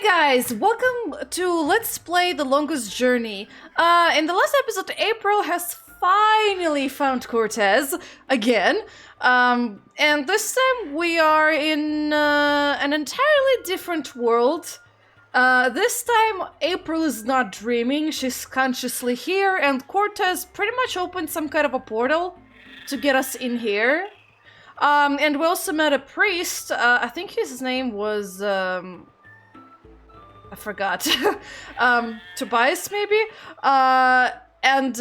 guys, welcome to Let's Play The Longest Journey. In the last episode, April has finally found Cortez again. And this time we are in an entirely different world. This time April is not dreaming, she's consciously here, and Cortez pretty much opened some kind of a portal to get us in here. And we also met a priest. I think his name was, I forgot. Tobias, maybe? And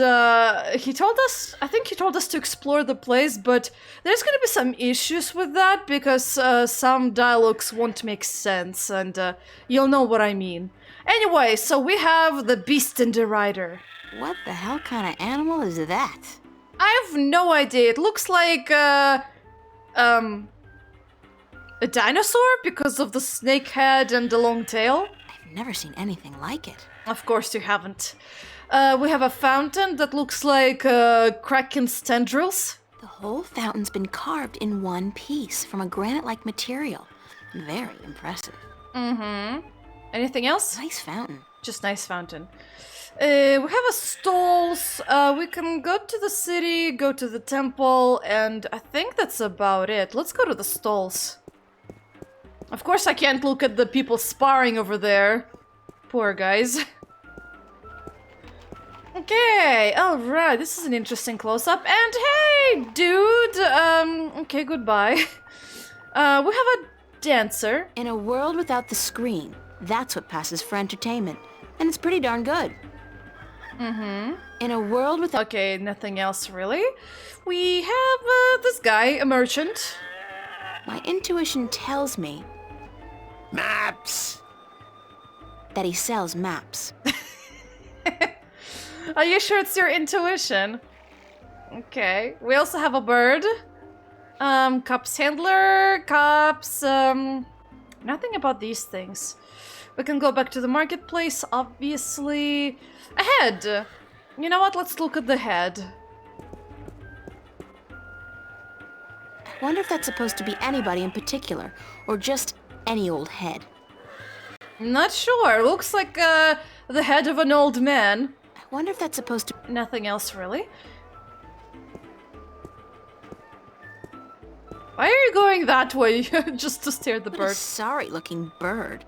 he told us, I think he told us to explore the place, but there's gonna be some issues with that because some dialogues won't make sense, and you'll know what I mean. Anyway, so we have the Beast and the Rider. What the hell kind of animal is that? I have no idea. It looks like, a dinosaur because of the snake head and the long tail. I've never seen anything like it. Of course you haven't. We have a fountain that looks like Kraken's tendrils. The whole fountain's been carved in one piece from a granite-like material. Very impressive. Mm-hmm. Anything else? Nice fountain. Just nice fountain. We have a stalls. We can go to the city, go to the temple, and I think that's about it. Let's go to the stalls. Of course I can't look at the people sparring over there. Poor guys. Okay, alright, this is an interesting close-up. And hey, dude! Okay, goodbye. We have a dancer. In a world without the screen, that's what passes for entertainment. And it's pretty darn good. Mm-hmm. In a world without... Okay, nothing else really. We have this guy, a merchant. My intuition tells me... Maps! That he sells maps. Are you sure it's your intuition? Okay. We also have a bird. Cups handler, cups, nothing about these things. We can go back to the marketplace, obviously. A head! You know what? Let's look at the head. I wonder if that's supposed to be anybody in particular, or just any old head. Not sure. Looks like the head of an old man. I wonder if that's supposed to... Nothing else, really. Why are you going that way? Just to stare at the What bird. a sorry-looking bird.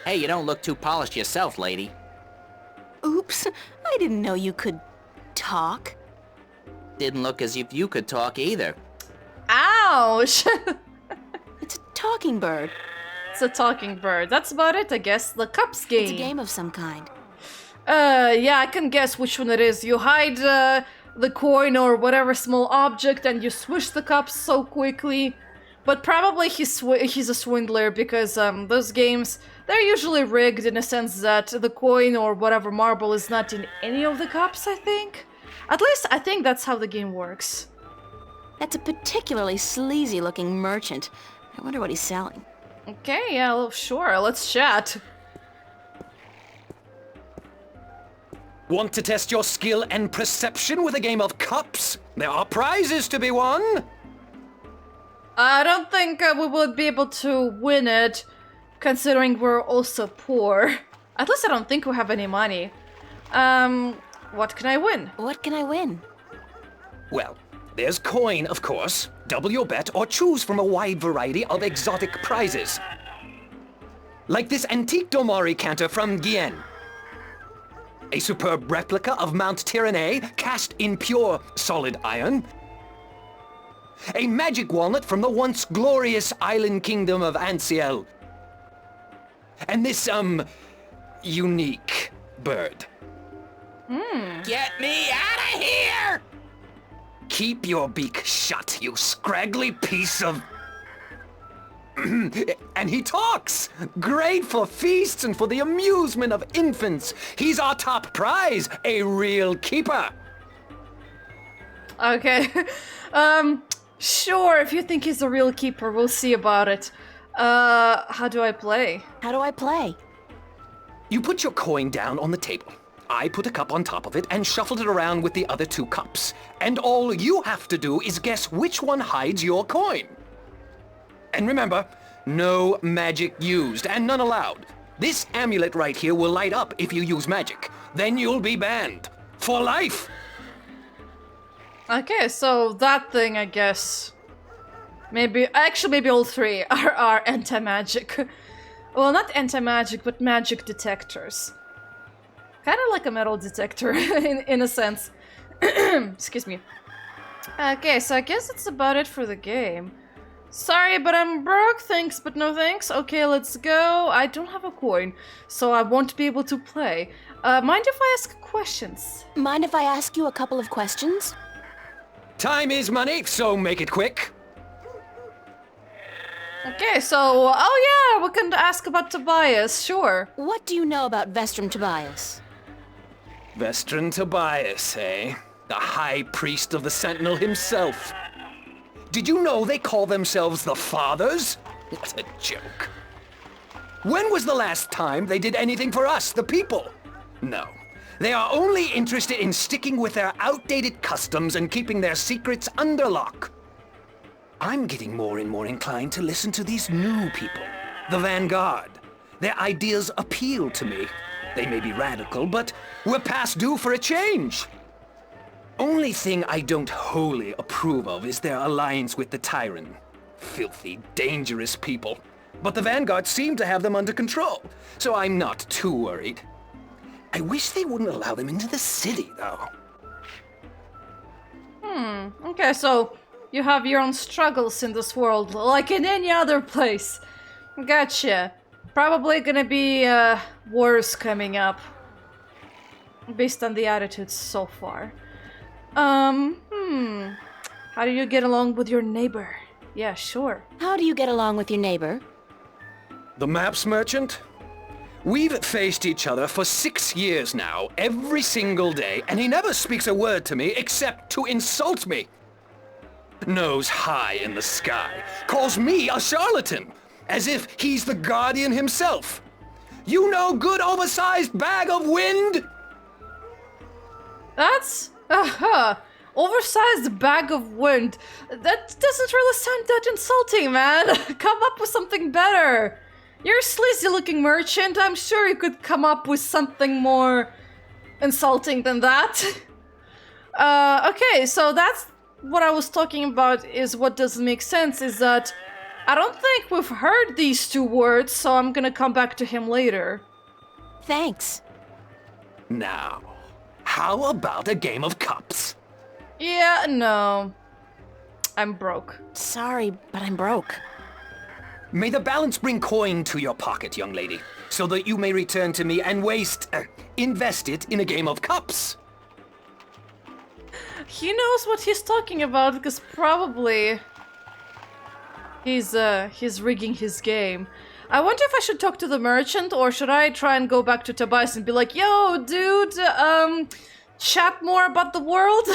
Hey, you don't look too polished yourself, lady. Oops, I didn't know you could... talk. Didn't look as if you could talk either. Ouch! It's a talking bird. It's a talking bird. That's about it, I guess. The cups game. It's a game of some kind. Yeah, I can guess which one it is. You hide the coin or whatever small object and you swish the cups so quickly. But probably he's a swindler because those games, they're usually rigged in a sense that the coin or whatever marble is not in any of the cups, I think. At least I think that's how the game works. That's a particularly sleazy-looking merchant. I wonder what he's selling. Okay, yeah, well, sure, let's chat. Want to test your skill and perception with a game of cups? There are prizes to be won! I don't think we would be able to win it, considering we're also poor. At least I don't think we have any money. What can I win? What can I win? Well, there's coin, of course. Double your bet or choose from a wide variety of exotic prizes. Like this antique Domari canter from Guyenne. A superb replica of Mount Tyranny cast in pure solid iron. A magic walnut from the once glorious island kingdom of Anciel. And this, unique bird. Get me out of here! Keep your beak shut, you scraggly piece of... And he talks! Great for feasts and for the amusement of infants. He's our top prize, a real keeper. Okay. Sure, if you think he's a real keeper, we'll see about it. How do I play? How do I play? You put your coin down on the table. I put a cup on top of it and shuffled it around with the other two cups. And all you have to do is guess which one hides your coin. And remember, no magic used and none allowed. This amulet right here will light up if you use magic. Then you'll be banned. For life! Okay, so that thing, I guess. Maybe all three are anti-magic. Well, not anti-magic, but magic detectors. Kind of like a metal detector, in a sense. Excuse me. Okay, so I guess that's about it for the game. Sorry, but I'm broke. Thanks, but no thanks. Okay, let's go. I don't have a coin, so I won't be able to play. Mind if I ask questions? Mind if I ask you a couple of questions? Time is money, so make it quick. Okay, so, oh yeah, we can ask about Tobias, sure. What do you know about Vestrum Tobias? Vestrum Tobias, eh? The High Priest of the Sentinel himself. Did you know they call themselves the Fathers? What a joke. When was the last time they did anything for us, the people? No. They are only interested in sticking with their outdated customs and keeping their secrets under lock. I'm getting more and more inclined to listen to these new people, the Vanguard. Their ideas appeal to me. They may be radical, but we're past due for a change. Only thing I don't wholly approve of is their alliance with the Tyrant. Filthy, dangerous people. But the Vanguard seem to have them under control, so I'm not too worried. I wish they wouldn't allow them into the city, though. Okay, so you have your own struggles in this world, like in any other place. Gotcha. Probably gonna be, wars coming up. Based on the attitudes so far. How do you get along with your neighbor? Yeah, sure. How do you get along with your neighbor? The maps merchant? We've faced each other for 6 years now, every single day, and he never speaks a word to me except to insult me. Nose high in the sky, calls me a charlatan, as if he's the guardian himself. You know, good oversized bag of wind? That's... oversized bag of wind. That doesn't really sound that insulting, man. Come up with something better. You're a sleazy looking merchant. I'm sure you could come up with something more insulting than that. Okay, so that's what I was talking about, is what doesn't make sense, is that I don't think we've heard these two words, so I'm gonna come back to him later. Thanks. Now, how about a game of cups? Yeah, no. I'm broke. Sorry, but I'm broke. May the balance bring coin to your pocket, young lady, so that you may return to me and invest it in a game of cups. He knows what he's talking about, because probably he's rigging his game. I wonder if I should talk to the merchant, or should I try and go back to Tobias and be like, yo, dude, chat more about the world?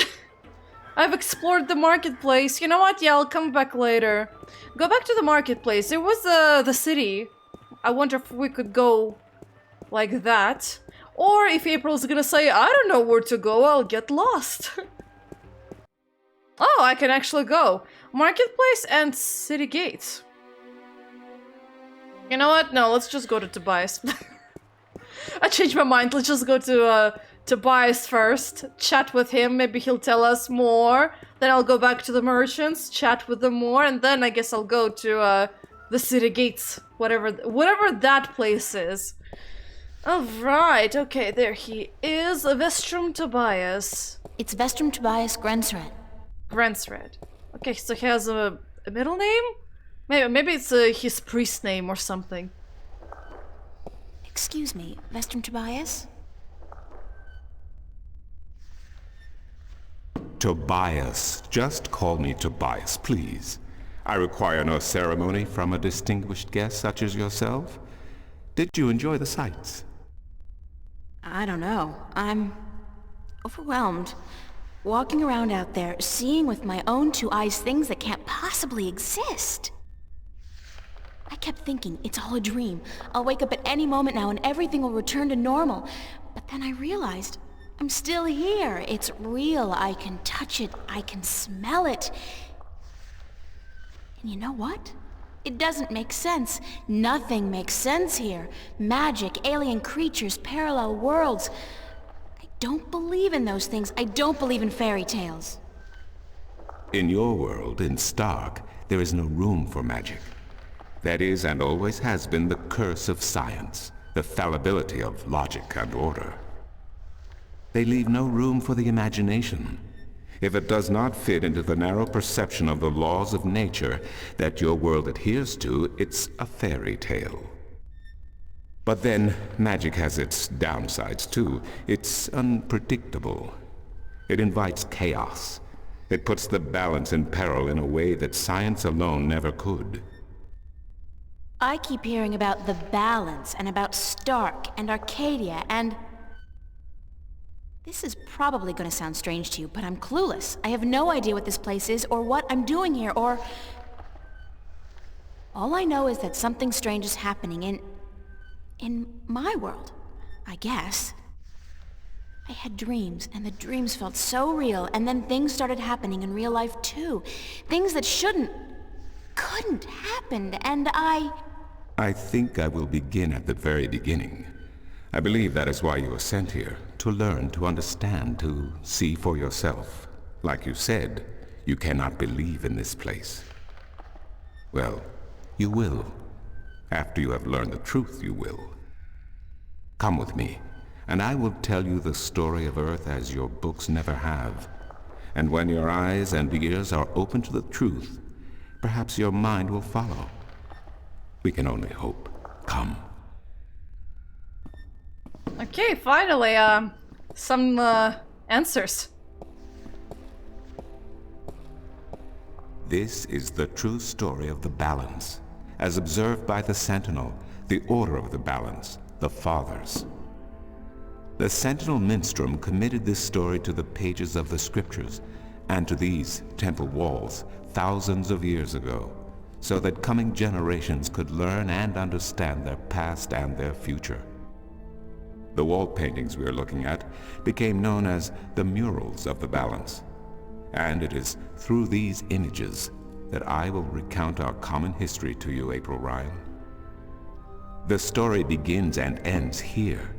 I've explored the marketplace. You know what? Yeah, I'll come back later. Go back to the marketplace. There was the city. I wonder if we could go like that. Or if April's gonna say, I don't know where to go, I'll get lost. Oh, I can actually go. Marketplace and city gates. You know what? No, let's just go to Tobias. I changed my mind. Let's just go to Tobias first. Chat with him. Maybe he'll tell us more. Then I'll go back to the merchants, chat with them more, and then I guess I'll go to the city gates. Whatever that place is. Alright, okay, there he is. Vestrum Tobias. It's Vestrum Tobias Grensred. Grensred. Okay, so he has a middle name? Maybe it's his priest name or something. Excuse me, Vestrum Tobias? Tobias. Just call me Tobias, please. I require no ceremony from a distinguished guest such as yourself. Did you enjoy the sights? I don't know. I'm overwhelmed. Walking around out there, seeing with my own two eyes things that can't possibly exist. I kept thinking, it's all a dream. I'll wake up at any moment now and everything will return to normal. But then I realized, I'm still here. It's real. I can touch it. I can smell it. And you know what? It doesn't make sense. Nothing makes sense here. Magic, alien creatures, parallel worlds. I don't believe in those things. I don't believe in fairy tales. In your world, in Stark, there is no room for magic. That is, and always has been, the curse of science, the fallibility of logic and order. They leave no room for the imagination. If it does not fit into the narrow perception of the laws of nature that your world adheres to, it's a fairy tale. But then, magic has its downsides too. It's unpredictable. It invites chaos. It puts the balance in peril in a way that science alone never could. I keep hearing about the balance, and about Stark, and Arcadia, and... This is probably gonna sound strange to you, but I'm clueless. I have no idea what this place is, or what I'm doing here, or... All I know is that something strange is happening in my world, I guess. I had dreams, and the dreams felt so real, and then things started happening in real life too. Things that couldn't happen, and I think I will begin at the very beginning. I believe that is why you were sent here, to learn, to understand, to see for yourself. Like you said, you cannot believe in this place. Well, you will. After you have learned the truth, you will. Come with me, and I will tell you the story of Earth as your books never have. And when your eyes and ears are open to the truth, perhaps your mind will follow. We can only hope. Come. Okay, finally, some answers. This is the true story of the balance, as observed by the Sentinel, the Order of the Balance, the Fathers. The Sentinel Minstrum committed this story to the pages of the scriptures and to these temple walls thousands of years ago, so that coming generations could learn and understand their past and their future. The wall paintings we are looking at became known as the Murals of the Balance, and it is through these images that I will recount our common history to you, April Ryan. The story begins and ends here,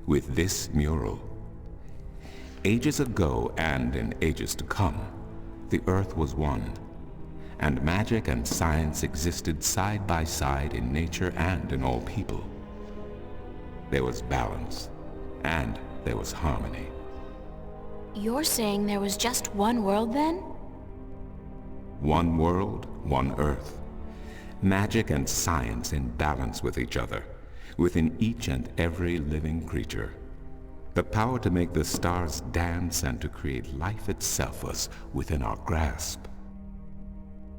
with this mural. Ages ago, and in ages to come, the Earth was one, and magic and science existed side by side in nature and in all people. There was balance, and there was harmony. You're saying there was just one world then? One world, one Earth. Magic and science in balance with each other, within each and every living creature. The power to make the stars dance and to create life itself was within our grasp.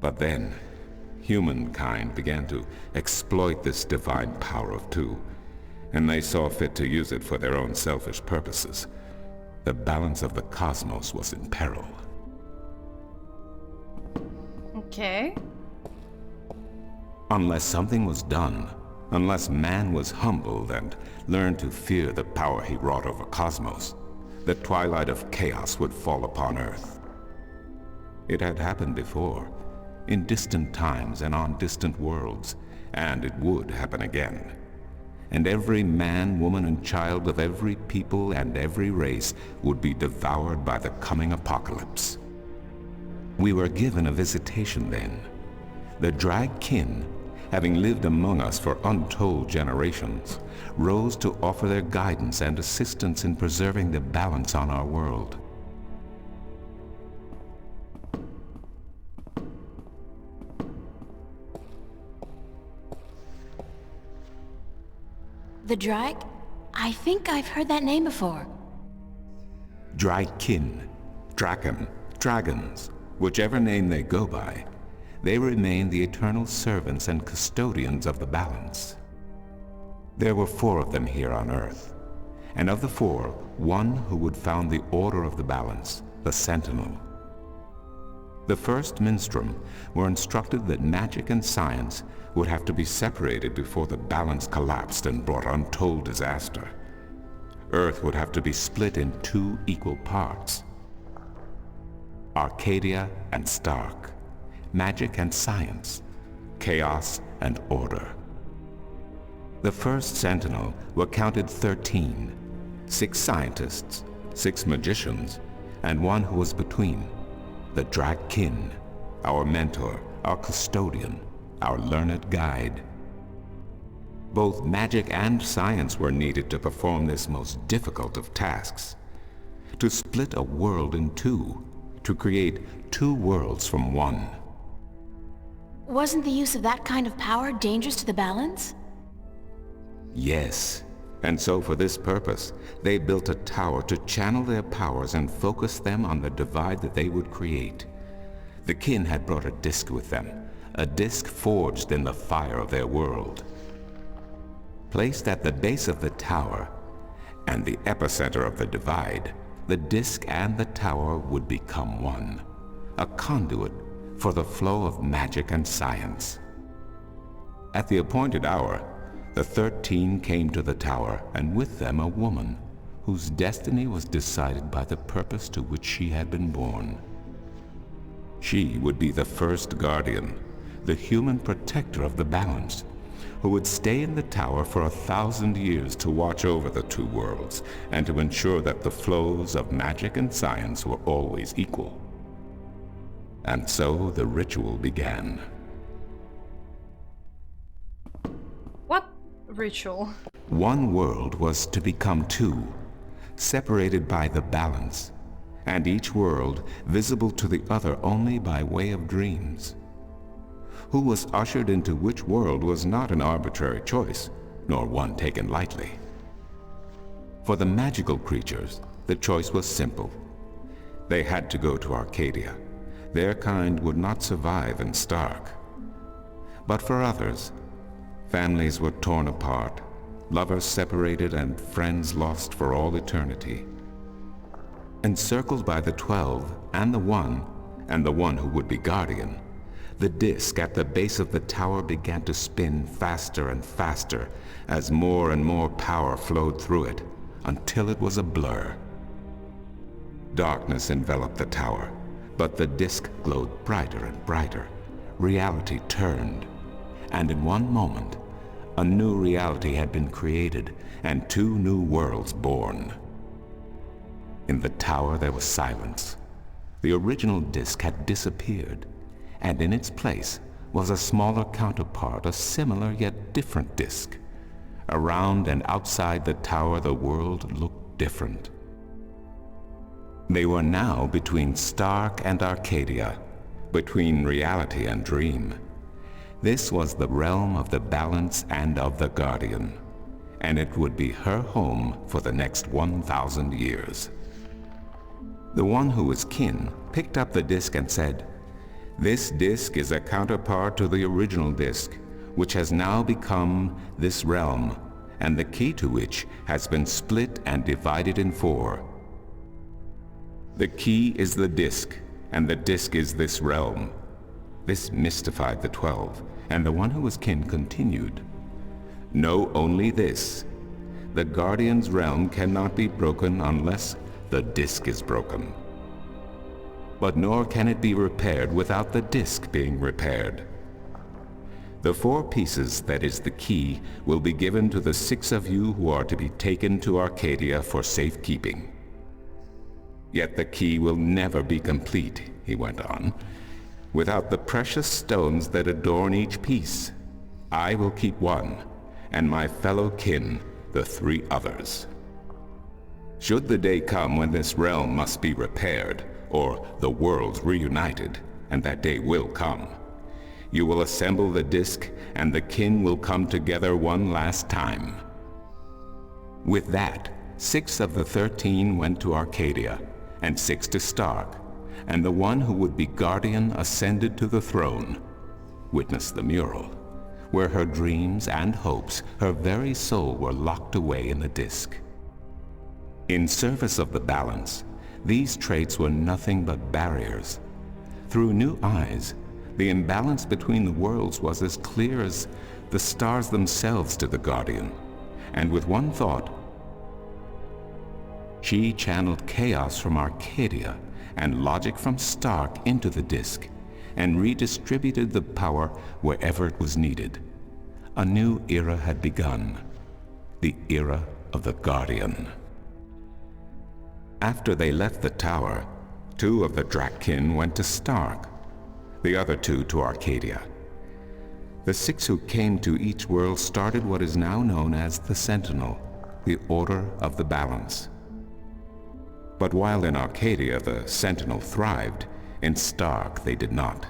But then, humankind began to exploit this divine power of two, and they saw fit to use it for their own selfish purposes. The balance of the cosmos was in peril. Okay. Unless something was done, unless man was humbled and learned to fear the power he wrought over cosmos, the twilight of chaos would fall upon Earth. It had happened before, in distant times and on distant worlds, and it would happen again. And every man, woman, and child of every people and every race would be devoured by the coming apocalypse. We were given a visitation then. The Drag Kin, having lived among us for untold generations, rose to offer their guidance and assistance in preserving the balance on our world. The Drag? I think I've heard that name before. Drag Kin, Draken, Dragons, whichever name they go by, they remain the eternal servants and custodians of the balance. There were 4 of them here on Earth, and of the 4, one who would found the Order of the Balance, the Sentinel. The first Minstrum were instructed that magic and science would have to be separated before the balance collapsed and brought untold disaster. Earth would have to be split in 2 equal parts. Arcadia and Stark, magic and science. chaos and order. The first Sentinel were counted 13, 6 scientists, 6 magicians, and 1 who was between, the Drac-kin, our mentor, our custodian, our learned guide. Both magic and science were needed to perform this most difficult of tasks, to split a world in 2, to create 2 worlds from 1. Wasn't the use of that kind of power dangerous to the balance? Yes, and so for this purpose, they built a tower to channel their powers and focus them on the divide that they would create. The kin had brought a disc with them, a disc forged in the fire of their world. Placed at the base of the tower and the epicenter of the divide, the disc and the tower would become one, a conduit for the flow of magic and science. At the appointed hour, the 13 came to the tower, and with them a woman whose destiny was decided by the purpose to which she had been born. She would be the first guardian, the human protector of the balance, who would stay in the tower for 1,000 years to watch over the 2 worlds and to ensure that the flows of magic and science were always equal. And so the ritual began. What ritual? 1 world was to become 2, separated by the balance, and each world visible to the other only by way of dreams. Who was ushered into which world was not an arbitrary choice, nor one taken lightly. For the magical creatures, the choice was simple. They had to go to Arcadia. Their kind would not survive in Stark. But for others, families were torn apart, lovers separated, and friends lost for all eternity. Encircled by the 12 and the 1 who would be guardian, the disc at the base of the tower began to spin faster and faster as more and more power flowed through it, until it was a blur. Darkness enveloped the tower, but the disc glowed brighter and brighter. Reality turned, and in one moment, a new reality had been created and 2 new worlds born. In the tower there was silence. The original disc had disappeared, and in its place was a smaller counterpart, a similar yet different disc. Around and outside the tower, the world looked different. They were now between Stark and Arcadia, between reality and dream. This was the realm of the balance and of the guardian, and it would be her home for the next 1,000 years. The one who was kin picked up the disc and said, "This disc is a counterpart to the original disc, which has now become this realm, and the key to which has been split and divided in 4. The key is the disc, and the disc is this realm." This mystified the 12, and the one who was kin continued, "Know only this. The Guardian's realm cannot be broken unless the disc is broken. But nor can it be repaired without the disc being repaired. The 4 pieces, that is the key, will be given to the 6 of you who are to be taken to Arcadia for safekeeping. Yet the key will never be complete," he went on, "without the precious stones that adorn each piece. I will keep 1, and my fellow kin the 3 others. Should the day come when this realm must be repaired, or the worlds reunited, and that day will come, you will assemble the disc, and the kin will come together one last time." With that, 6 of the 13 went to Arcadia, and 6 to Stark, and the one who would be guardian ascended to the throne. Witness the mural, where her dreams and hopes, her very soul, were locked away in the disc. In service of the balance, these traits were nothing but barriers. Through new eyes, the imbalance between the worlds was as clear as the stars themselves to the Guardian, and with one thought, she channeled chaos from Arcadia and logic from Stark into the disc, and redistributed the power wherever it was needed. A new era had begun, the era of the Guardian. After they left the tower, 2 of the Drakkin went to Stark, the other 2 to Arcadia. The 6 who came to each world started what is now known as the Sentinel, the Order of the Balance. But while in Arcadia the Sentinel thrived, in Stark they did not.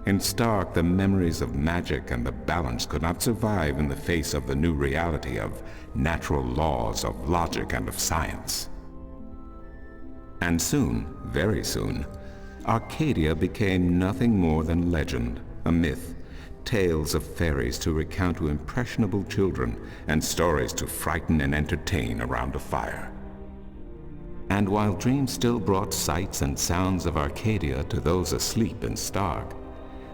In Stark, the memories of magic and the balance could not survive in the face of the new reality of natural laws, of logic, and of science. And soon, very soon, Arcadia became nothing more than legend, a myth, tales of fairies to recount to impressionable children, and stories to frighten and entertain around a fire. And while dreams still brought sights and sounds of Arcadia to those asleep in Stark,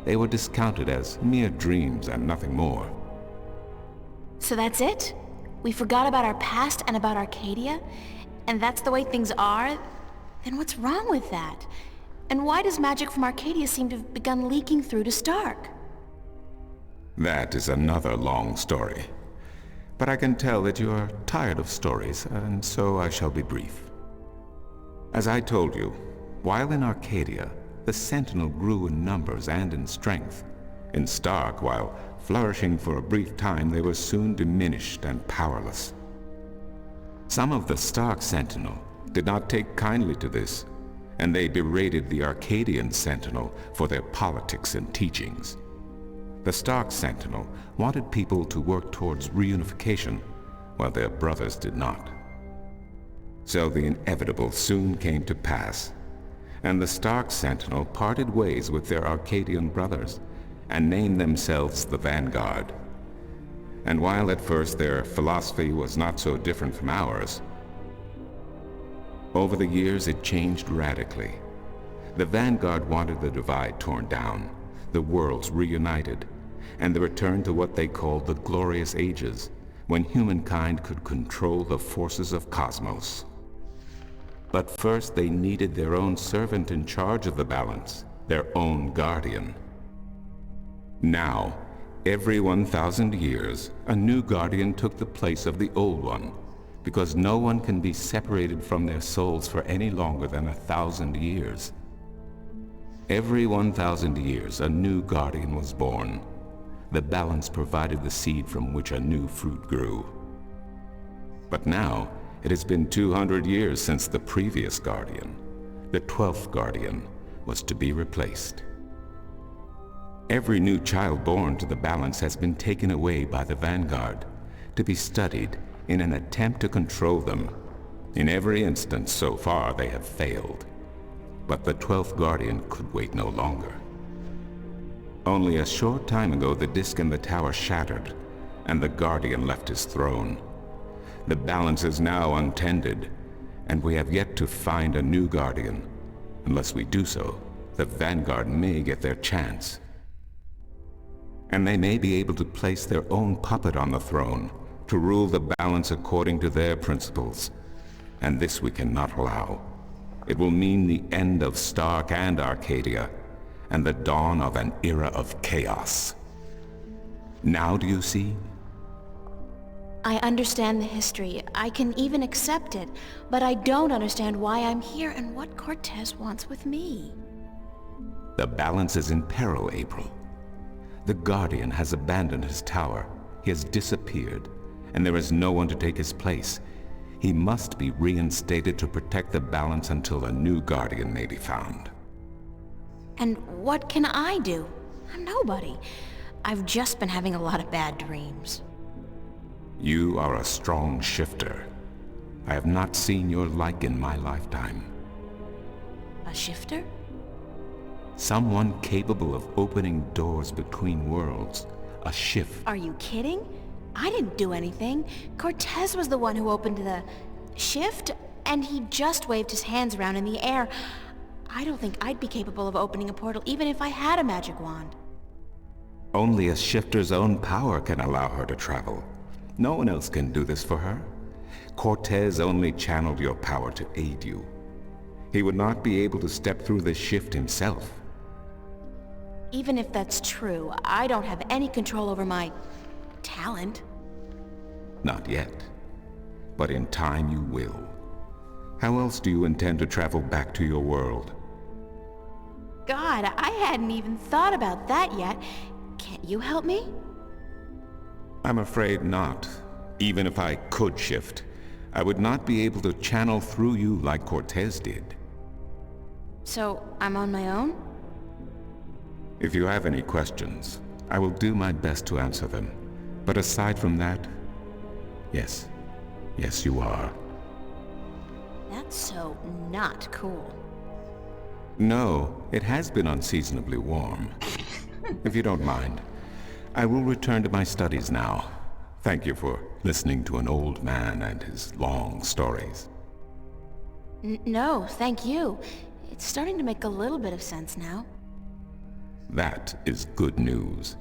they were discounted as mere dreams and nothing more. So that's it? We forgot about our past and about Arcadia? And that's the way things are? Then what's wrong with that? And why does magic from Arcadia seem to have begun leaking through to Stark? That is another long story. But I can tell that you are tired of stories, and so I shall be brief. As I told you, while in Arcadia, the Sentinel grew in numbers and in strength. In Stark, while flourishing for a brief time, they were soon diminished and powerless. Some of the Stark Sentinel did not take kindly to this, and they berated the Arcadian Sentinel for their politics and teachings. The Stark Sentinel wanted people to work towards reunification, while their brothers did not. So the inevitable soon came to pass, and the Stark Sentinel parted ways with their Arcadian brothers and named themselves the Vanguard. And while at first their philosophy was not so different from ours, over the years it changed radically. The Vanguard wanted the divide torn down, the worlds reunited, and the return to what they called the Glorious Ages, when humankind could control the forces of cosmos. But first they needed their own servant in charge of the balance, their own guardian. Now, every 1,000 years, a new guardian took the place of the old one, because no one can be separated from their souls for any longer than 1,000 years. Every 1,000 years, a new guardian was born. The balance provided the seed from which a new fruit grew. But now, it has been 200 years since the previous guardian, the 12th guardian, was to be replaced. Every new child born to the balance has been taken away by the Vanguard to be studied in an attempt to control them. In every instance so far they have failed, but the 12th guardian could wait no longer. Only a short time ago the disk in the tower shattered, and the guardian left his throne. The balance is now untended, and we have yet to find a new guardian. Unless we do so, the Vanguard may get their chance. And they may be able to place their own puppet on the throne, to rule the balance according to their principles. And this we cannot allow. It will mean the end of Stark and Arcadia, and the dawn of an era of chaos. Now do you see? I understand the history. I can even accept it. But I don't understand why I'm here and what Cortez wants with me. The balance is in peril, April. The Guardian has abandoned his tower. He has disappeared, and there is no one to take his place. He must be reinstated to protect the balance until a new Guardian may be found. And what can I do? I'm nobody. I've just been having a lot of bad dreams. You are a strong shifter. I have not seen your like in my lifetime. A shifter? Someone capable of opening doors between worlds. A shift. Are you kidding? I didn't do anything. Cortez was the one who opened the shift, and he just waved his hands around in the air. I don't think I'd be capable of opening a portal even if I had a magic wand. Only a shifter's own power can allow her to travel. No one else can do this for her. Cortez only channeled your power to aid you. He would not be able to step through the shift himself. even if that's true, I don't have any control over my... talent. Not yet. But in time you will. How else do you intend to travel back to your world? God, I hadn't even thought about that yet. Can't you help me? I'm afraid not. Even if I could shift, I would not be able to channel through you like Cortez did. So, I'm on my own? If you have any questions, I will do my best to answer them. But aside from that, yes. Yes, you are. That's so not cool. No, it has been unseasonably warm. If you don't mind, I will return to my studies now. Thank you for listening to an old man and his long stories. No, thank you. It's starting to make a little bit of sense now. That is good news.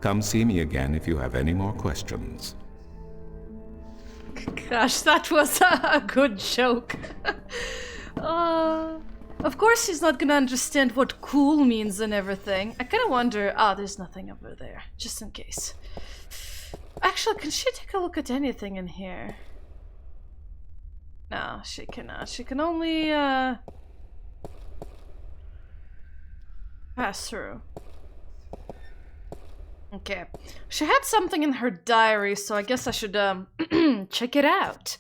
Come see me again if you have any more questions. Gosh, that was a good joke. Of course he's not gonna understand what cool means and everything. I kinda wonder... there's nothing over there, just in case. Actually, can she take a look at anything in here? No, she cannot. She can only, pass through. Okay. She had something in her diary, so I guess I should, check it out.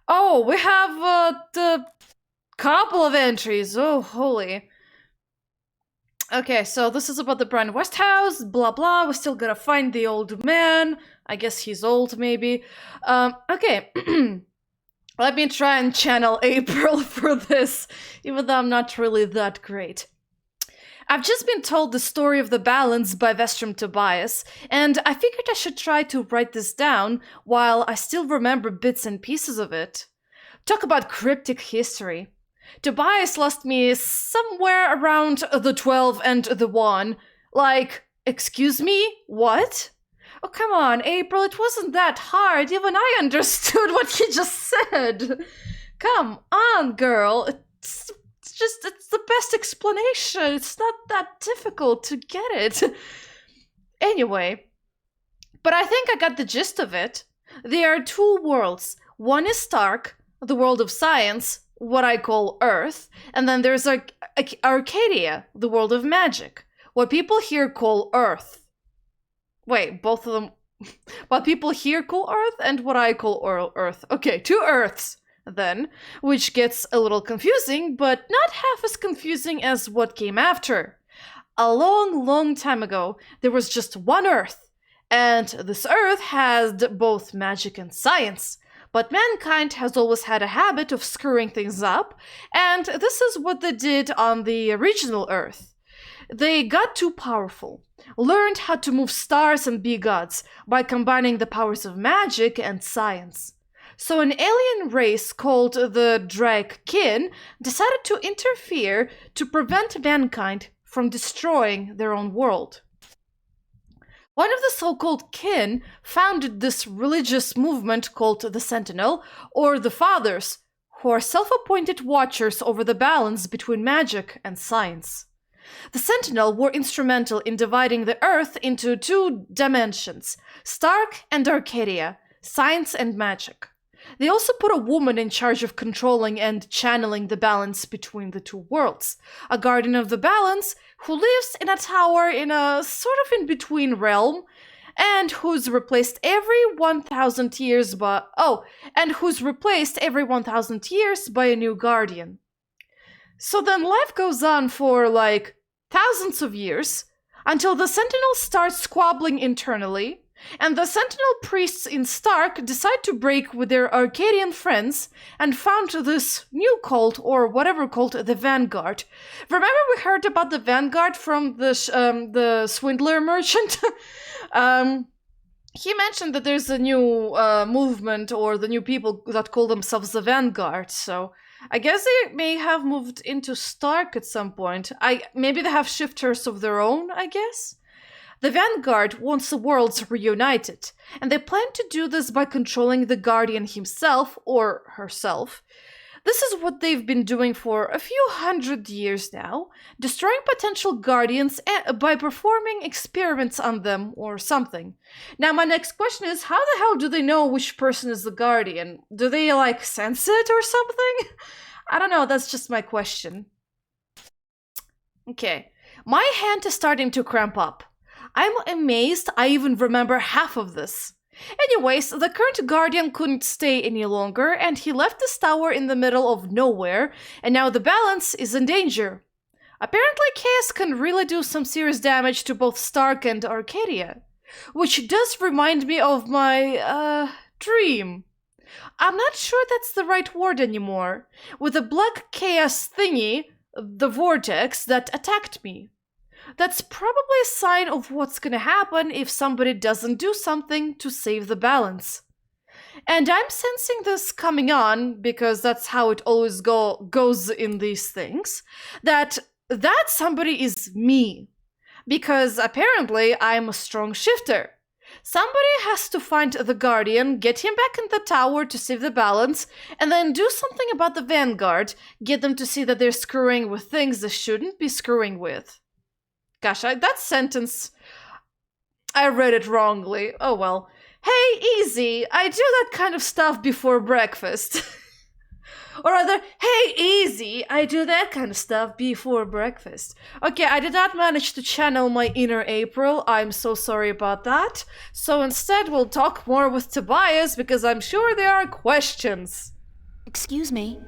Oh, we have, the couple of entries. Oh, holy. Okay, so this is about the Brian West house, blah blah. We still gotta find the old man. I guess he's old, maybe. Okay. Let me try and channel April for this, even though I'm not really that great. I've just been told the story of the balance by Vestrum Tobias, and I figured I should try to write this down while I still remember bits and pieces of it. Talk about cryptic history. Tobias lost me somewhere around the 12 and the 1. Like, excuse me? What? Oh, come on, April, it wasn't that hard. Even I understood what he just said. Come on, girl. It's the best explanation. It's not that difficult to get it. Anyway, but I think I got the gist of it. There are two worlds. One is Stark, the world of science, what I call Earth, and then there's Arcadia, the world of magic, what people here call Earth. Wait, both of them... what people here call Earth and what I call Earth. Okay, two Earths, then, which gets a little confusing, but not half as confusing as what came after. A long, long time ago, there was just one Earth, and this Earth had both magic and science. But mankind has always had a habit of screwing things up, and this is what they did on the original Earth. They got too powerful, learned how to move stars and be gods by combining the powers of magic and science. So an alien race called the Drake Kin decided to interfere to prevent mankind from destroying their own world. One of the so-called kin founded this religious movement called the Sentinel, or the Fathers, who are self-appointed watchers over the balance between magic and science. The Sentinel were instrumental in dividing the Earth into two dimensions, Stark and Arcadia, science and magic. They also put a woman in charge of controlling and channeling the balance between the two worlds, a guardian of the balance who lives in a tower in a sort of in-between realm, and who's replaced every 1,000 years by... who's replaced every 1,000 years by a new guardian. So then life goes on for, like, thousands of years, until the Sentinel starts squabbling internally, and the Sentinel priests in Stark decide to break with their Arcadian friends and found this new cult, or whatever cult, the Vanguard. Remember we heard about the Vanguard from the Swindler merchant? He mentioned that there's a new movement, or the new people that call themselves the Vanguard, so I guess they may have moved into Stark at some point. Maybe they have shifters of their own, I guess? The Vanguard wants the worlds reunited, and they plan to do this by controlling the Guardian himself, or herself. This is what they've been doing for a few hundred years now, destroying potential guardians by performing experiments on them or something. Now, my next question is, how the hell do they know which person is the guardian? Do they, like, sense it or something? I don't know, that's just my question. Okay, my hand is starting to cramp up. I'm amazed I even remember half of this. Anyways, the current guardian couldn't stay any longer, and he left this tower in the middle of nowhere, and now the balance is in danger. Apparently, chaos can really do some serious damage to both Stark and Arcadia. Which does remind me of my, dream. I'm not sure that's the right word anymore. With the black chaos thingy, the vortex that attacked me. That's probably a sign of what's gonna happen if somebody doesn't do something to save the balance. And I'm sensing this coming on, because that's how it always goes in these things, that somebody is me. Because apparently I'm a strong shifter. Somebody has to find the Guardian, get him back in the tower to save the balance, and then do something about the Vanguard, get them to see that they're screwing with things they shouldn't be screwing with. Gosh, that sentence, I read it wrongly. Oh well. Hey, easy, I do that kind of stuff before breakfast. Or rather, hey, easy, I do that kind of stuff before breakfast. Okay, I did not manage to channel my inner April. I'm so sorry about that. So instead, we'll talk more with Tobias, because I'm sure there are questions. Excuse me.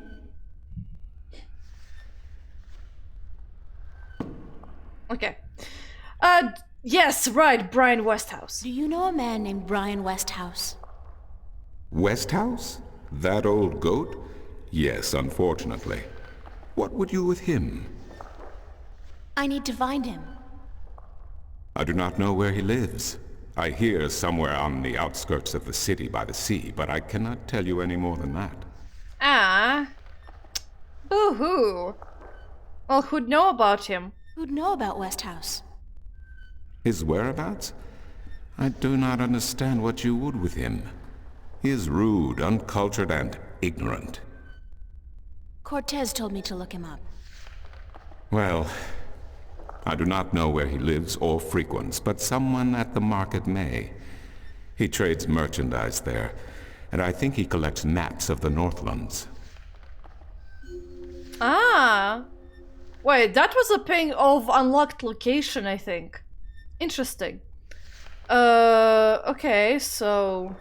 Okay. Yes, right, Brian Westhouse. Do you know a man named Brian Westhouse? Westhouse? That old goat? Yes, unfortunately. What would you with him? I need to find him. I do not know where he lives. I hear somewhere on the outskirts of the city by the sea, but I cannot tell you any more than that. Ah. Boo-hoo. Well, who'd know about him? Who'd know about Westhouse? His whereabouts? I do not understand what you would with him. He is rude, uncultured, and ignorant. Cortez told me to look him up. Well, I do not know where he lives or frequents, but someone at the market may. He trades merchandise there, and I think he collects maps of the Northlands. Ah. Wait, that was a ping of unlocked location, I think. Interesting. Okay, so...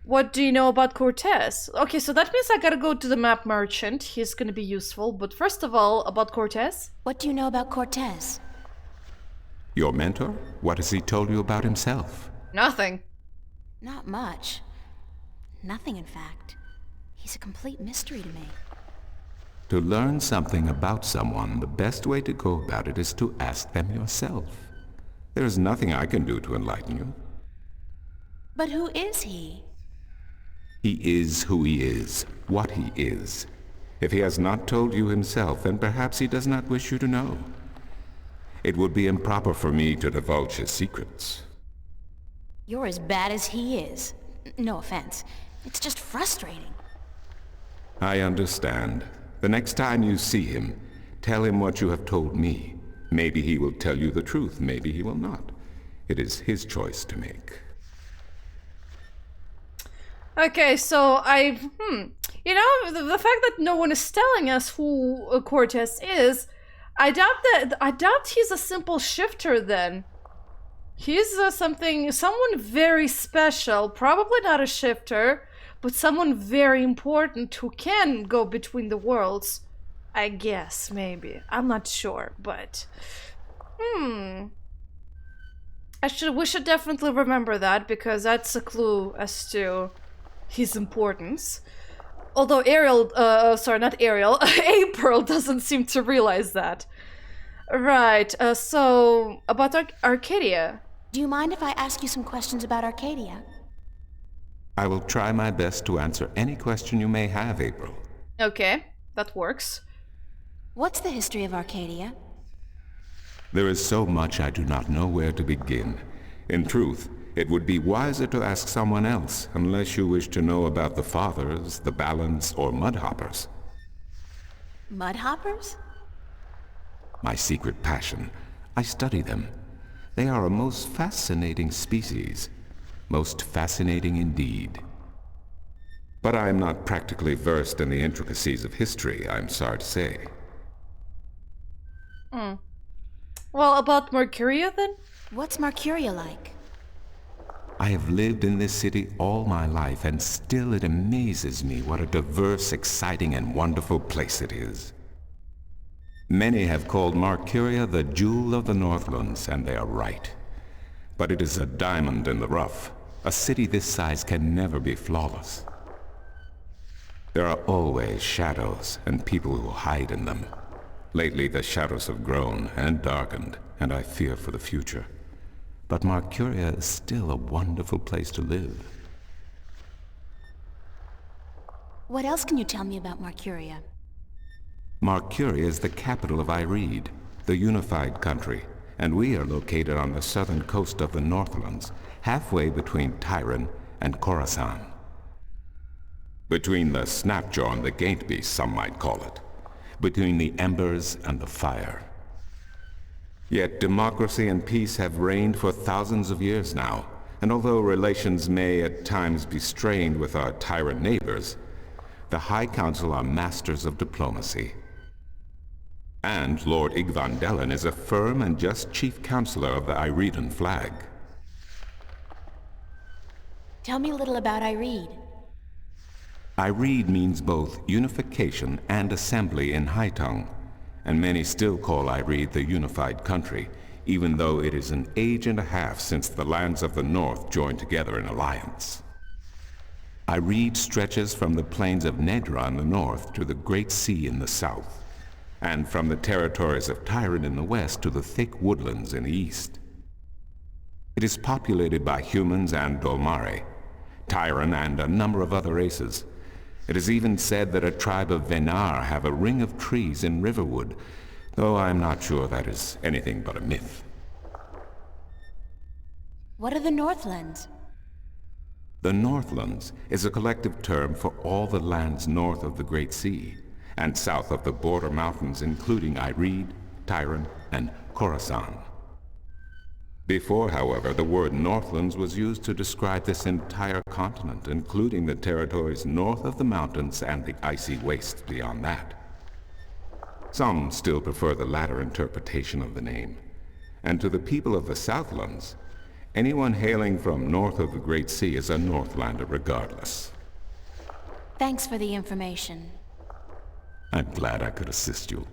What do you know about Cortez? Okay, so that means I gotta go to the map merchant. He's gonna be useful. But first of all, about Cortez? What do you know about Cortez? Your mentor? What has he told you about himself? Nothing. Not much. Nothing, in fact. He's a complete mystery to me. To learn something about someone, the best way to go about it is to ask them yourself. There is nothing I can do to enlighten you. But who is he? He is who he is, what he is. If he has not told you himself, then perhaps he does not wish you to know. It would be improper for me to divulge his secrets. You're as bad as he is. No offense. It's just frustrating. I understand. The next time you see him, tell him what you have told me. Maybe he will tell you the truth, maybe he will not. It is his choice to make. Okay, so you know, the fact that no one is telling us who Cortez is, I doubt he's a simple shifter then. He's someone very special, probably not a shifter, but someone very important who can go between the worlds. I guess, maybe. I'm not sure, but... we should definitely remember that, because that's a clue as to his importance. Although April doesn't seem to realize that. Right, so, about Arcadia. Do you mind if I ask you some questions about Arcadia? I will try my best to answer any question you may have, April. Okay, that works. What's the history of Arcadia? There is so much I do not know where to begin. In truth, It would be wiser to ask someone else, unless you wish to know about the Fathers, the Balance, or Mudhoppers. Mudhoppers? My secret passion. I study them. They are a most fascinating species. Most fascinating indeed. But I am not practically versed in the intricacies of history, I'm sorry to say. Well, about Mercuria then? What's Mercuria like? I have lived in this city all my life, and still it amazes me what a diverse, exciting, and wonderful place it is. Many have called Mercuria the jewel of the Northlands, and they are right. But it is a diamond in the rough. A city this size can never be flawless. There are always shadows and people who hide in them. Lately the shadows have grown and darkened, and I fear for the future. But Mercuria is still a wonderful place to live. What else can you tell me about Mercuria? Mercuria is the capital of Ireed, the unified country, and we are located on the southern coast of the Northlands, halfway between Tyran and Khorasan. Between the Snapjaw and the Gaintbeast, some might call it. Between the embers and the fire. Yet democracy and peace have reigned for thousands of years now, and although relations may at times be strained with our tyrant neighbors, the High Council are masters of diplomacy. And Lord Igvandellan is a firm and just chief counselor of the Ireedan flag. Tell me a little about Ireed. Ireed means both unification and assembly in High Tongue, and many still call Ireed the unified country, even though it is an age and a half since the lands of the north joined together in alliance. Ireed stretches from the plains of Nedra in the north to the Great Sea in the south, and from the territories of Tyran in the west to the thick woodlands in the east. It is populated by humans and Dolmare, Tyran and a number of other races. It is even said that a tribe of Venar have a ring of trees in Riverwood, though I am not sure that is anything but a myth. What are the Northlands? The Northlands is a collective term for all the lands north of the Great Sea, and south of the border mountains including Ireed, Tyran, and Khorasan. Before, however, the word Northlands was used to describe this entire continent, including the territories north of the mountains and the icy wastes beyond that. Some still prefer the latter interpretation of the name, and to the people of the Southlands, anyone hailing from north of the Great Sea is a Northlander regardless. Thanks for the information. I'm glad I could assist you.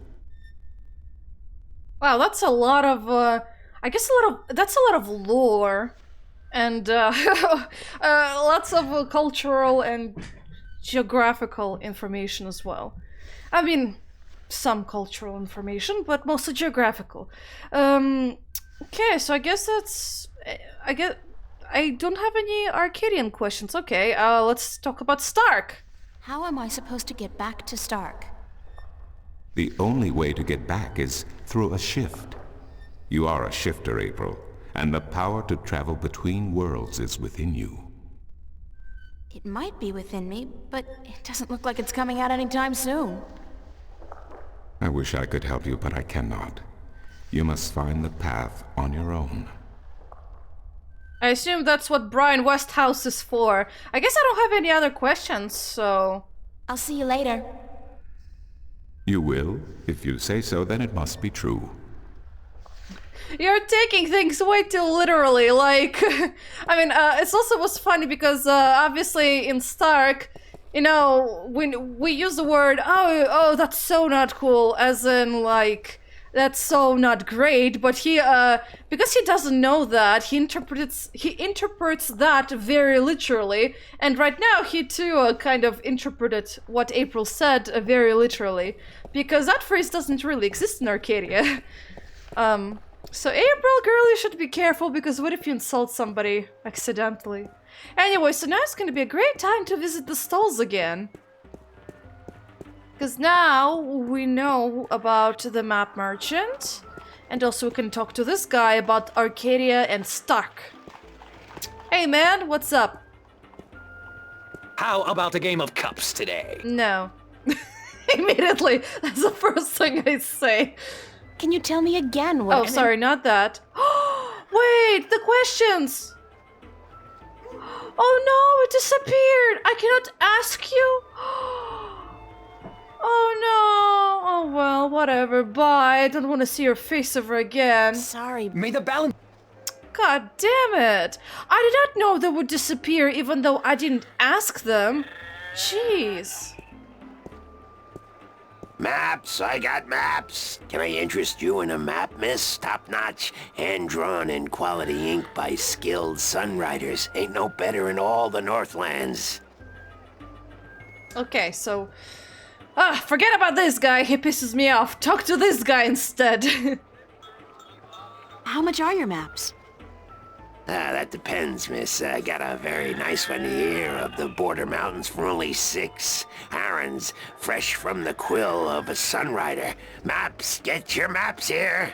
Wow, that's a lot of, that's a lot of lore. And, lots of cultural and geographical information as well. I mean, some cultural information, but mostly geographical. Okay, so I guess that's... I don't have any Arcadian questions. Okay, let's talk about Stark. How am I supposed to get back to Stark? The only way to get back is through a shift. You are a shifter, April, and the power to travel between worlds is within you. It might be within me, but it doesn't look like it's coming out anytime soon. I wish I could help you, but I cannot. You must find the path on your own. I assume that's what Brian Westhouse is for. I guess I don't have any other questions, so... I'll see you later. You will? If you say so, then it must be true. You're taking things way too literally, like... I mean, it's also was funny because, obviously, in Stark, you know, when we use the word, oh, that's so not cool, as in, like, that's so not great, but he, because he doesn't know that, he interprets that very literally, and right now he too kind of interpreted what April said very literally, because that phrase doesn't really exist in Arcadia. So April, girl, you should be careful, because what if you insult somebody accidentally? Anyway, so now it's gonna be a great time to visit the stalls again. Because now we know about the map merchant, and also we can talk to this guy about Arcadia and Stark. Hey man, what's up? How about a game of cups today? No. Immediately, that's the first thing I say. Can you tell me again what... Oh, sorry, not that. Wait, the questions! Oh no, it disappeared! I cannot ask you? Oh no! Oh well, whatever, bye. I don't want to see your face ever again. Sorry. May the balance... God damn it! I did not know they would disappear even though I didn't ask them. Jeez. Maps, I got maps. Can I interest you in a map, miss? Top-notch, hand-drawn in quality ink by skilled sunwriters. Ain't no better in all the Northlands. Okay, so... forget about this guy, he pisses me off. Talk to this guy instead. How much are your maps? That depends, miss. I got a very nice one here of the border mountains for only 6. Aaron's fresh from the quill of a sunwriter. Maps, get your maps here.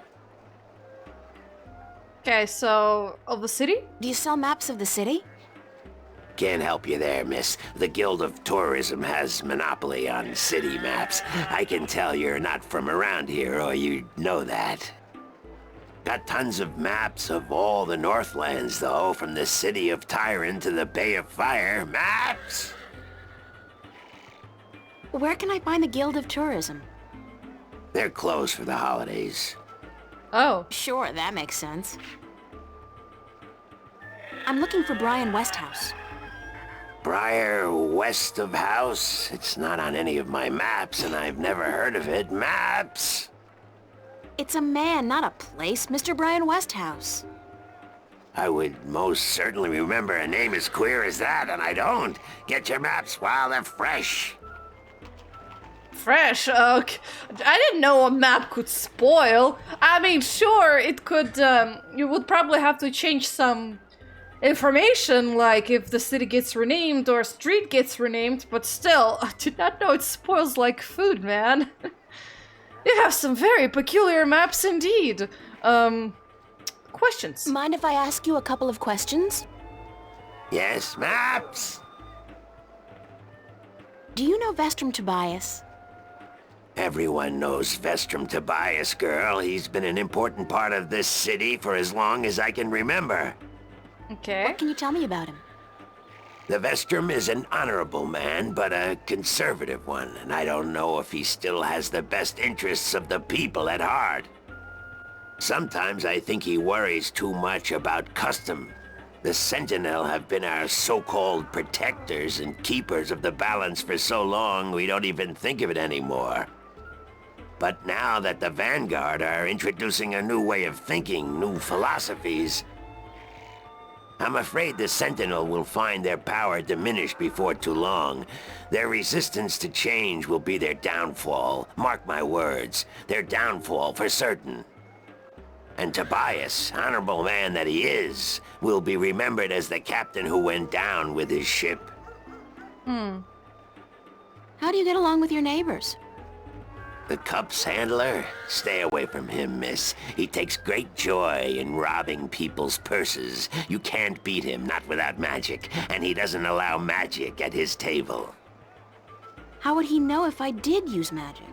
Okay, so... of the city? Do you sell maps of the city? Can't help you there, miss. The Guild of Tourism has monopoly on city maps. I can tell you're not from around here, or you'd know that. Got tons of maps of all the Northlands, though, from the city of Tyron to the Bay of Fire. Maps! Where can I find the Guild of Tourism? They're closed for the holidays. Oh. Sure, that makes sense. I'm looking for Brian Westhouse. Briar West of House? It's not on any of my maps, and I've never heard of it. Maps! It's a man, not a place, Mr. Brian Westhouse. I would most certainly remember a name as queer as that, and I don't. Get your maps while they're fresh. Fresh? Okay. I didn't know a map could spoil. I mean, sure, it could, you would probably have to change some information, like if the city gets renamed or a street gets renamed, but still, I did not know it spoils like food, man. You have some very peculiar maps indeed. Questions? Mind if I ask you a couple of questions? Yes, maps! Do you know Vestrum Tobias? Everyone knows Vestrum Tobias, girl. He's been an important part of this city for as long as I can remember. Okay. What can you tell me about him? The Vestrum is an honorable man, but a conservative one, and I don't know if he still has the best interests of the people at heart. Sometimes I think he worries too much about custom. The Sentinel have been our so-called protectors and keepers of the balance for so long we don't even think of it anymore. But now that the Vanguard are introducing a new way of thinking, new philosophies, I'm afraid the Sentinel will find their power diminished before too long. Their resistance to change will be their downfall. Mark my words, their downfall for certain. And Tobias, honorable man that he is, will be remembered as the captain who went down with his ship. How do you get along with your neighbors? The Cups handler? Stay away from him, miss. He takes great joy in robbing people's purses. You can't beat him, not without magic, and he doesn't allow magic at his table. How would he know if I did use magic?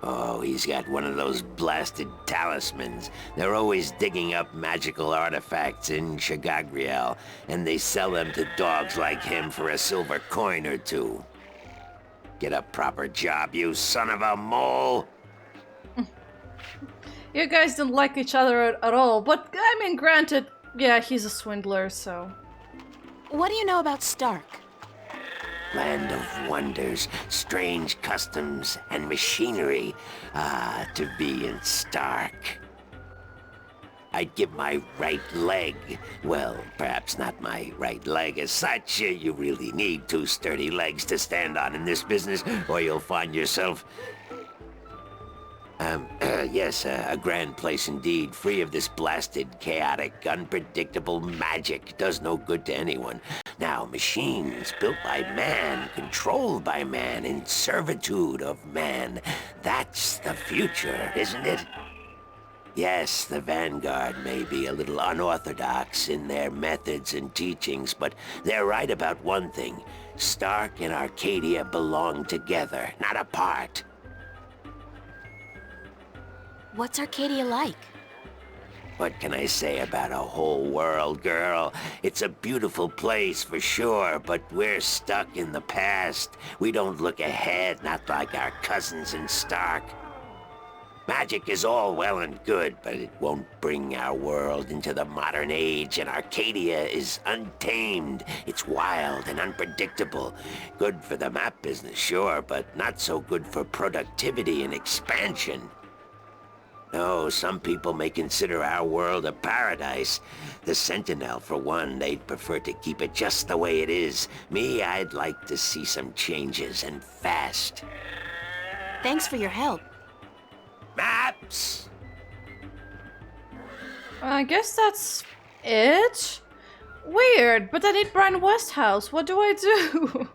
Oh, he's got one of those blasted talismans. They're always digging up magical artifacts in Chagagriel, and they sell them to dogs like him for a silver coin or two. Get a proper job, you son of a mole! You guys don't like each other at all, but I mean, granted, yeah, he's a swindler, so... What do you know about Stark? Land of wonders, strange customs, and machinery. Ah, to be in Stark. I'd give my right leg. Well, perhaps not my right leg as such. You really need 2 sturdy legs to stand on in this business, or you'll find yourself... yes, a grand place indeed, free of this blasted, chaotic, unpredictable magic. Does no good to anyone. Now, machines built by man, controlled by man, in servitude of man. That's the future, isn't it? Yes, the Vanguard may be a little unorthodox in their methods and teachings, but they're right about one thing. Stark and Arcadia belong together, not apart. What's Arcadia like? What can I say about a whole world, girl? It's a beautiful place for sure, but we're stuck in the past. We don't look ahead, not like our cousins in Stark. Magic is all well and good, but it won't bring our world into the modern age, and Arcadia is untamed. It's wild and unpredictable. Good for the map business, sure, but not so good for productivity and expansion. No, some people may consider our world a paradise. The Sentinel, for one, they'd prefer to keep it just the way it is. Me, I'd like to see some changes, and fast. Thanks for your help. Maps! I guess that's it? Weird, but I need Brian Westhouse. What do I do?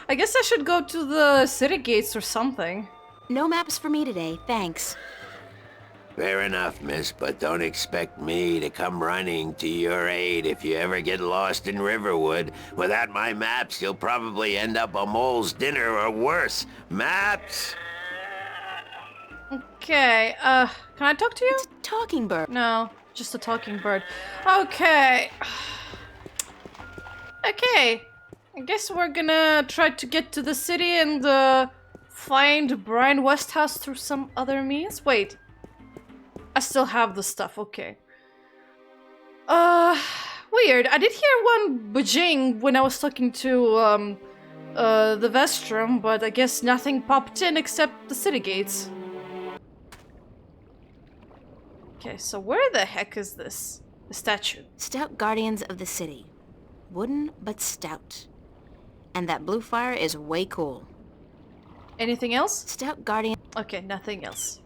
I guess I should go to the city gates or something. No maps for me today, thanks. Fair enough, miss, but don't expect me to come running to your aid if you ever get lost in Riverwood. Without my maps, you'll probably end up a mole's dinner or worse. Maps! Okay, can I talk to you? It's a talking bird. No, just a talking bird. Okay. Okay. I guess we're gonna try to get to the city and, find Brian Westhouse through some other means. Wait. I still have the stuff, okay. Weird. I did hear one bajing when I was talking to, the Vestrum, but I guess nothing popped in except the city gates. Okay, so where the heck is this? The statue. Stout guardians of the city. Wooden, but stout. And that blue fire is way cool. Anything else? Stout guardian... Okay, nothing else.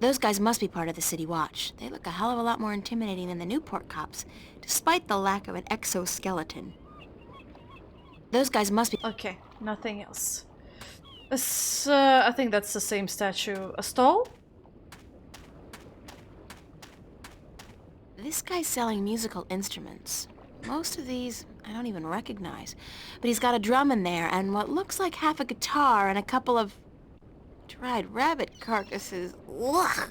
Those guys must be part of the city watch. They look a hell of a lot more intimidating than the Newport cops, despite the lack of an exoskeleton. Those guys must be... Okay, nothing else. This, I think that's the same statue. A stall? This guy's selling musical instruments. Most of these I don't even recognize. But he's got a drum in there and what looks like half a guitar and a couple of dried rabbit carcasses. Ugh.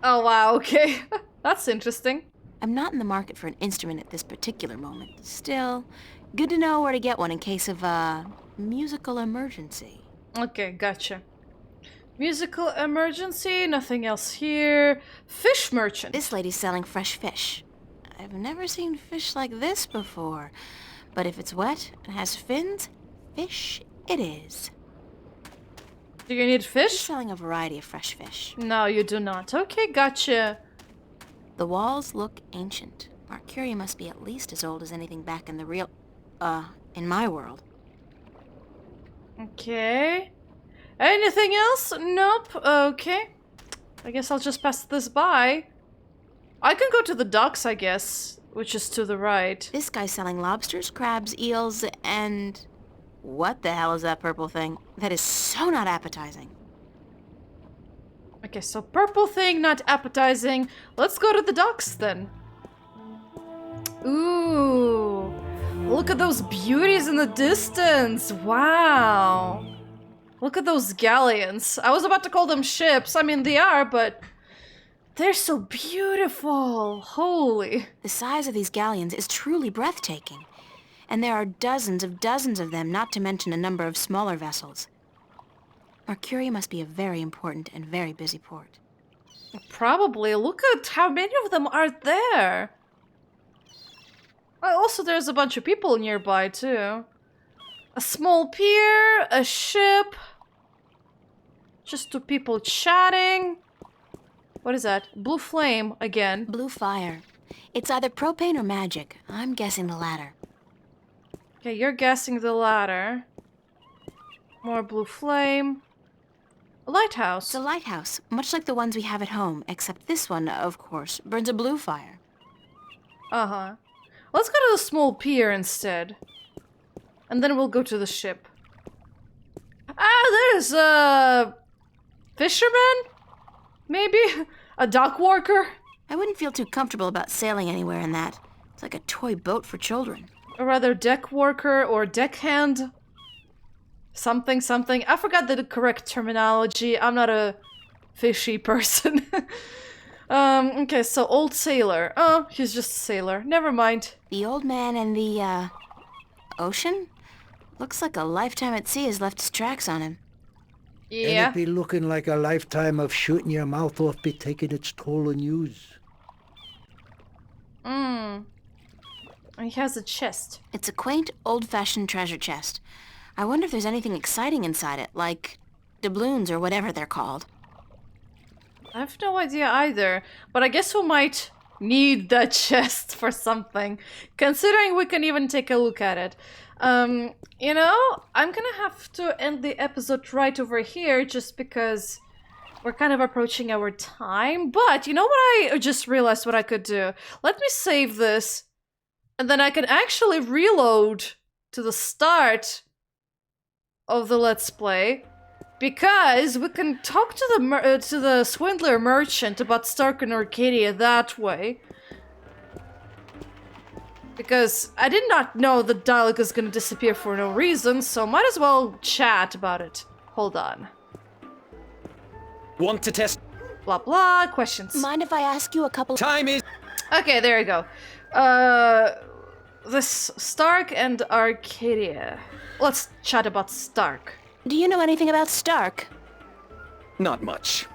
Oh wow, okay. That's interesting. I'm not in the market for an instrument at this particular moment. Still, good to know where to get one in case of a musical emergency. Okay, gotcha. Musical emergency, nothing else here. Fish merchant. This lady's selling fresh fish. I've never seen fish like this before. But if it's wet and has fins, fish it is. Do you need She's fish? selling a variety of fresh fish. No, you do not. Okay, gotcha. The walls look ancient. Arcadia must be at least as old as anything back in the real... in my world. Okay. Anything else? Nope. Okay. I guess I'll just pass this by. I can go to the docks, I guess, which is to the right. This guy's selling lobsters, crabs, eels, and... What the hell is that purple thing? That is so not appetizing. Okay, so purple thing, not appetizing. Let's go to the docks then. Ooh. Look at those beauties in the distance. Wow. Look at those galleons. I was about to call them ships. I mean, they are, but they're so beautiful. Holy. The size of these galleons is truly breathtaking. And there are dozens of them, not to mention a number of smaller vessels. Arcadia must be a very important and very busy port. Probably. Look at how many of them are there. Also, there's a bunch of people nearby, too. A small pier, a ship. Just two people chatting. What is that? Blue flame again. Blue fire. It's either propane or magic. I'm guessing the latter. Okay, you're guessing the latter. More blue flame. A lighthouse. It's a lighthouse, much like the ones we have at home, except this one, of course, burns a blue fire. Uh-huh. Let's go to the small pier instead. And then we'll go to the ship. Ah, there's fisherman? Maybe? A dock worker? I wouldn't feel too comfortable about sailing anywhere in that. It's like a toy boat for children. Or rather deck worker or deckhand? Something, something. I forgot the correct terminology. I'm not a fishy person. Okay, so old sailor. Oh, he's just a sailor. Never mind. The old man and the, ocean? Looks like a lifetime at sea has left its tracks on him. Yeah. And it be looking like a lifetime of shooting your mouth off be taking its toll on yous. He has a chest. It's a quaint, old-fashioned treasure chest. I wonder if there's anything exciting inside it, like doubloons or whatever they're called. I have no idea either, but I guess we might need that chest for something, considering we can even take a look at it. You know, I'm gonna have to end the episode right over here just because we're kind of approaching our time, but you know what I just realized what I could do? Let me save this, and then I can actually reload to the start of the Let's Play, because we can talk to the swindler merchant about Stark and Arcadia that way. Because I did not know the dialogue is gonna disappear for no reason, so might as well chat about it. Hold on. Want to test? Blah blah, questions. Mind if I ask you a couple... Time is... Okay, there you go. This Stark and Arcadia. Let's chat about Stark. Do you know anything about Stark? Not much.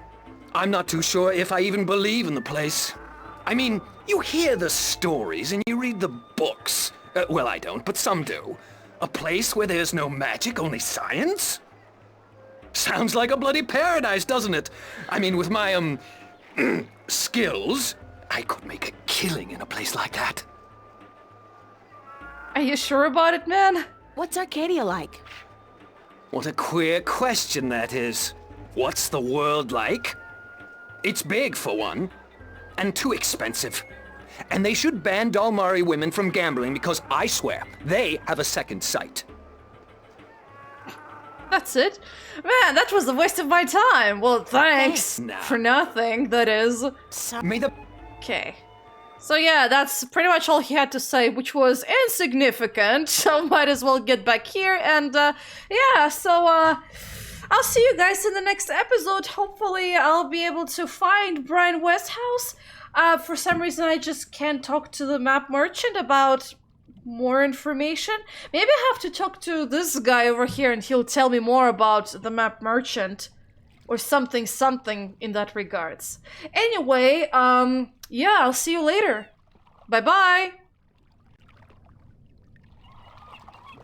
I'm not too sure if I even believe in the place. I mean, you hear the stories and you read the books. Well, I don't, but some do. A place where there's no magic, only science? Sounds like a bloody paradise, doesn't it? I mean, with my, skills, I could make a killing in a place like that. Are you sure about it, man? What's Arcadia like? What a queer question that is. What's the world like? It's big, for one, and too expensive. And they should ban Dalmari women from gambling because I swear, they have a second sight. That's it? Man, that was a waste of my time. Well, thanks. Nah. For nothing, that is. May the... Okay. So yeah, that's pretty much all he had to say, which was insignificant, so might as well get back here, and yeah, so I'll see you guys in the next episode. Hopefully I'll be able to find Brian Westhouse. For some reason I just can't talk to the map merchant about more information. Maybe I have to talk to this guy over here and he'll tell me more about the map merchant. Or something in that regards. Anyway, yeah, I'll see you later. Bye-bye!